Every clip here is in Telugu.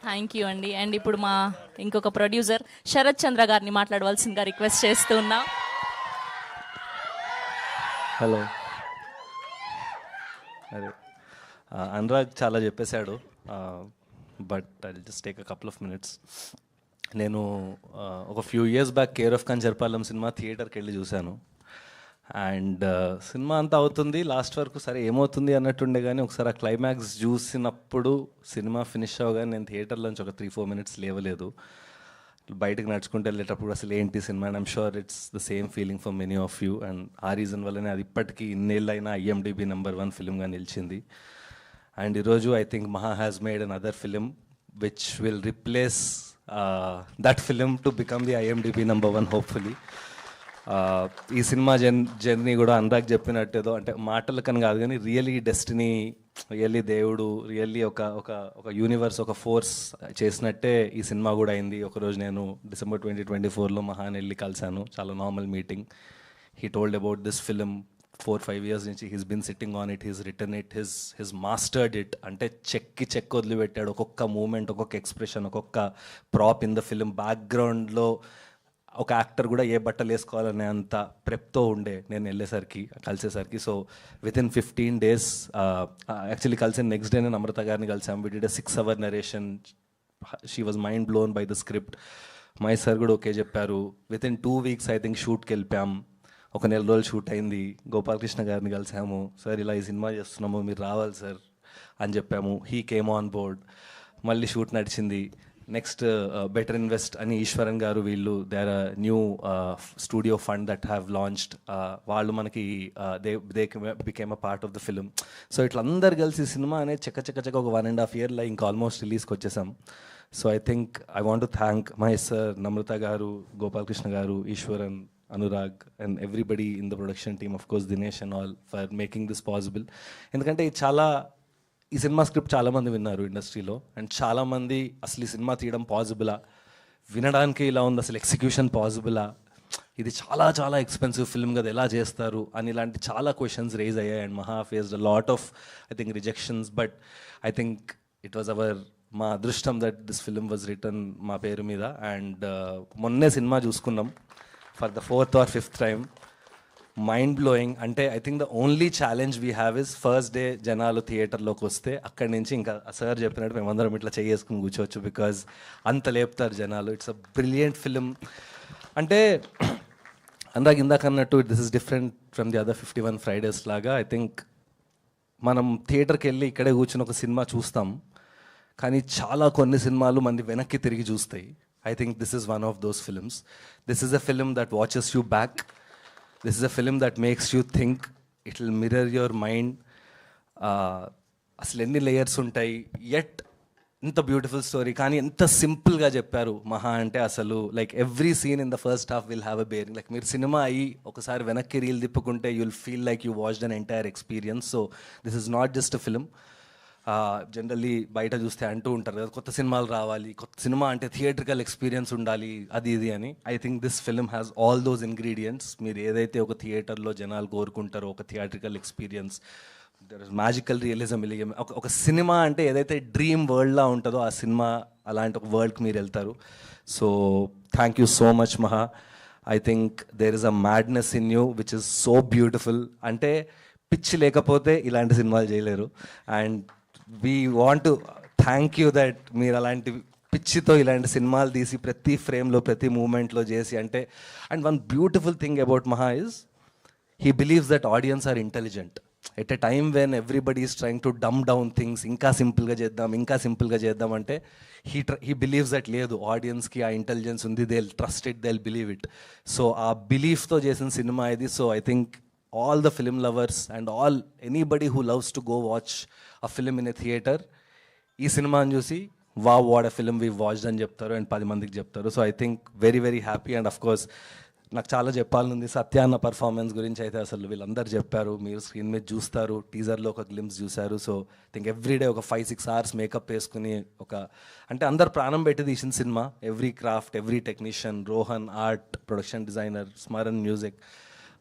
థ్యాంక్ యూ అండి. అండ్ ఇప్పుడు మా ఇంకొక ప్రొడ్యూసర్ శరత్ చంద్ర గారిని మాట్లాడవలసిందిగా రిక్వెస్ట్ చేస్తూ ఉన్నాం. హలో. అదే అనురాగ్ చాలా చెప్పేశాడు, but I just take a couple of minutes. నేను ఒక few years back care of Kancharapalem cinema థియేటర్కి వెళ్ళి చూశాను. అండ్ సినిమా అంతా అవుతుంది, లాస్ట్ వరకు సరే ఏమవుతుంది అన్నట్టుండే, కానీ ఒకసారి ఆ క్లైమాక్స్ చూసినప్పుడు సినిమా ఫినిష్ అవ్వగానే నేను థియేటర్లోంచి ఒక 3-4 మినిట్స్ లేవలేదు. బయటకు నడుచుకుంటూ వెళ్ళేటప్పుడు అసలు ఏంటి cinema, and I'm sure it's the same feeling for many of you. And ఆ రీజన్ వల్లనే అది ఇప్పటికీ ఇన్నేళ్ళైనా IMDb #1 ఫిలింగా నిలిచింది. అండ్ ఈరోజు ఐ థింక్ మహా has made an other film which will replace that film to become the IMDb #1 hopefully. ఈ సినిమా జర్నీ కూడా అనురాగ్ చెప్పినట్టు ఏదో అంటే మాటలు కని కాదు, కానీ రియల్లీ డెస్టినీ, రియల్లీ దేవుడు, రియల్లీ ఒక ఒక ఒక యూనివర్స్, ఒక ఫోర్స్ చేసినట్టే ఈ సినిమా కూడా అయింది. ఒకరోజు నేను December 2024లో మహాన్ వెళ్ళి కలిశాను, చాలా normal meeting. He told about this film 4-5 years నుంచి he's been sitting on it, he's return it, his mastered it. అంటే చెక్ వదిలిపెట్టాడు. ఒక్కొక్క మూమెంట్, ఒక్కొక్క ఎక్స్ప్రెషన్, ఒక్కొక్క ప్రాప్ ఇన్ ద ఫిలిం. బ్యాక్గ్రౌండ్లో ఒక యాక్టర్ కూడా ఏ బట్టలు వేసుకోవాలనే అంత ప్రెప్తో ఉండే నేను వెళ్ళేసరికి, కలిసేసరికి. సో వితిన్ 15 days, యాక్చువల్లీ కలిసిన నెక్స్ట్ డే నేను అమృత గారిని కలిసాం. We did a 6-hour narration. She was mind blown by the script. My sir కూడా ఓకే చెప్పారు. వితిన్ 2 weeks ఐ థింక్ షూట్కి వెళ్ళిపోయాం. ఒక 1 నెల రోజులు షూట్ అయింది. గోపాలకృష్ణ గారిని కలిసాము. సార్ ఇలా ఈ సినిమా చేస్తున్నాము, మీరు రావాలి సార్ అని చెప్పాము. He came on board. మళ్ళీ షూట్ నడిచింది. నెక్స్ట్ బెటర్ ఇన్వెస్ట్ అని ఈశ్వరన్ గారు, వీళ్ళు they are new studio fund that have launched. వాళ్ళు మనకి they became a part of the film. So ఇట్లా అందరు కలిసి సినిమా అనేది చెక్క ఒక 1.5 yearలో ఇంకా ఆల్మోస్ట్ రిలీజ్కి వచ్చేసాం. So I think I want to thank Mahesh sir, Namrata garu, Gopalakrishna garu, Eswaran, Anurag and everybody in the production team, of course Dinesh and all, for making this possible. ఎందుకంటే ఈ సినిమా స్క్రిప్ట్ చాలామంది విన్నారు ఇండస్ట్రీలో, అండ్ చాలామంది అసలు ఈ సినిమా తీయడం పాసిబులా, వినడానికి ఇలా ఉంది, అసలు ఎగ్జిక్యూషన్ పాసిబులా, ఇది చాలా ఎక్స్పెన్సివ్ ఫిల్మ్ కదా, ఎలా చేస్తారు అని ఇలాంటి చాలా క్వశ్చన్స్ రేజ్ అయ్యాయి. And Maha faced a lot of I think rejections, but I think it was మా అదృష్టం that this film was written మా పేరు మీద. అండ్ మొన్నే సినిమా చూసుకున్నాం for the 4th or 5th time. Mind blowing. అంటే I think the only challenge we have is first day జనాలు థియేటర్లోకి వస్తే అక్కడి నుంచి ఇంకా సార్ చెప్పినట్టు మేమందరం ఇట్లా చేసుకుని కూర్చోవచ్చు, బికాజ్ అంత లేపుతారు జనాలు. It's a brilliant film. అంటే అనురాగ్ ఇందాక అన్నట్టు this is different from the other 51 Fridays లాగా. ఐ థింక్ మనం థియేటర్కి వెళ్ళి ఇక్కడే కూర్చొని ఒక సినిమా చూస్తాం, కానీ కొన్ని సినిమాలు మంది వెనక్కి తిరిగి చూస్తాయి. I think this is one of those films. This is a film that watches you back. This is a film that makes you think. It will mirror your mind. అసలు ఎన్ని లేయర్స్ ఉంటాయి, ఎట్ ఇంత బ్యూటిఫుల్ స్టోరీ, కానీ ఎంత సింపుల్గా చెప్పారు మహా. అంటే అసలు like every scene in the first half will have a bearing. Like మీరు సినిమా అయ్యి ఒకసారి వెనక్కి రీల్ తిప్పుకుంటే you will feel like you watched an entire experience. So this is not just a film. Generally బయట చూస్తే అంటూ ఉంటారు కదా, కొత్త సినిమాలు రావాలి, కొత్త సినిమా అంటే థియేట్రికల్ ఎక్స్పీరియన్స్ ఉండాలి, అది ఇది అని. I think this film has all those ingredients. మీరు ఏదైతే ఒక థియేటర్లో జనాలు కోరుకుంటారో, ఒక theatrical experience, there is magical realism. ఒక సినిమా అంటే ఏదైతే డ్రీమ్ వరల్డ్లా ఉంటుందో ఆ సినిమా అలాంటి ఒక వరల్డ్కి మీరు వెళ్తారు. So thank you so much Maha. I think there is a madness in you which is so beautiful. అంటే పిచ్చి లేకపోతే ఇలాంటి సినిమాలు చేయలేరు. And we want to thank you that మీరు అలాంటి పిచ్చితో ఇలాంటి సినిమాలు తీసి ప్రతి ఫ్రేమ్లో, ప్రతి మూమెంట్లో చేసి. అంటే and one beautiful thing about Maha is he believes that audience are intelligent. At a time when everybody is trying to dumb down things, ఇంకా సింపుల్గా చేద్దాం అంటే హీ బిలీవ్స్ దట్ లేదు, ఆడియన్స్కి ఆ ఇంటెలిజెన్స్ ఉంది, they will trust it, they will believe it. So ఆ బిలీఫ్తో చేసిన సినిమా ఇది. So I think all the film lovers and anybody who loves to go watch a film in a theater, ఈ సినిమాని చూసి wow what a film we watched అని చెప్తారు, అండ్ 10 మందికి చెప్తారు. So I think very happy. And of course నాకు చాలా చెప్పాలనుంది సత్య అన్న పర్ఫార్మెన్స్ గురించి. అయితే అసలు వీళ్ళందరూ చెప్పారు, మీరు స్క్రీన్ మీద చూస్తారు, టీజర్లో ఒక గ్లిమ్స్ చూశారు. సో థింక్ ఎవ్రీడే ఒక 5-6 hours మేకప్ వేసుకుని అంటే అందరు ప్రాణం పెట్టి తీసిన cinema. Every craft, every technician, Rohan art, production designer, Smaran music,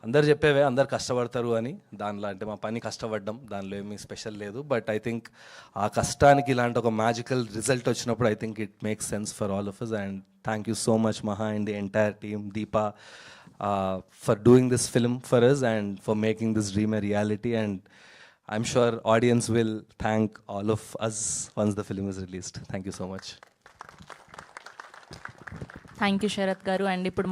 అందరు చెప్పేవే అందరు కష్టపడతారు అని, దానిలో అంటే మా పని కష్టపడ్డం, దానిలో ఏమీ స్పెషల్ లేదు. బట్ ఐ థింక్ ఆ కష్టానికి ఇలాంటి ఒక మ్యాజికల్ రిజల్ట్ వచ్చినప్పుడు I think it makes sense for all of us. And thank you so much Maha and the entire team, Deepa, for doing this film for us and for making this dream a reality. And I'm sure audience will thank all of us once the film is released. Thank you so much. Thank you Sharath గారు. అండ్ ఇప్పుడు